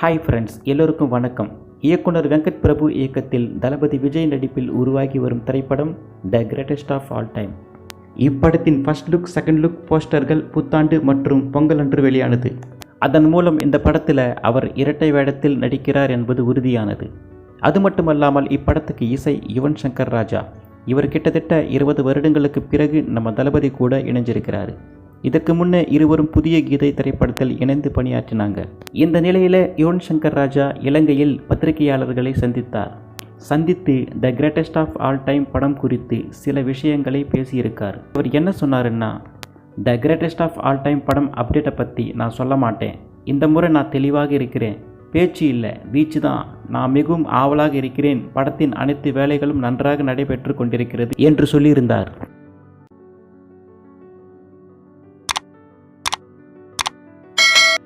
Hi friends, எல்லோருக்கும் வணக்கம். இயக்குனர் வெங்கட் பிரபு இயக்கத்தில் தளபதி விஜய் நடிப்பில் உருவாகி வரும் திரைப்படம் The Greatest of All Time. இப்படத்தின் ஃபர்ஸ்ட் லுக், செகண்ட் லுக் போஸ்டர்கள் புத்தாண்டு மற்றும் பொங்கல் அன்று வெளியானது. அதன் மூலம் இந்த படத்தில் அவர் இரட்டை வேடத்தில் நடிக்கிறார் என்பது உறுதியானது. அது மட்டுமல்லாமல் இப்படத்துக்கு இசை யுவன் சங்கர் ராஜா. இவர் கிட்டத்தட்ட 20 வருடங்களுக்கு பிறகு நம்ம தளபதி கூட இணைஞ்சிருக்கிறாரு. இதற்கு முன்னே இருவரும் புதிய கீதை திரைப்படத்தில் இணைந்து பணியாற்றினாங்க. இந்த நிலையில் யுவன் சங்கர் ராஜா இலங்கையில் பத்திரிகையாளர்களை சந்தித்து The Greatest of All Time படம் குறித்து சில விஷயங்களை பேசியிருக்கார். அவர் என்ன சொன்னாருன்னா, The Greatest of All Time படம் அப்டேட்டை பற்றி நான் சொல்ல மாட்டேன். இந்த முறை நான் தெளிவாக இருக்கிறேன். பேச்சு இல்லை, வீச்சு தான். நான் மிகவும் ஆவலாக இருக்கிறேன். படத்தின் அனைத்து வேலைகளும் நன்றாக நடைபெற்று கொண்டிருக்கிறது என்று சொல்லியிருந்தார்.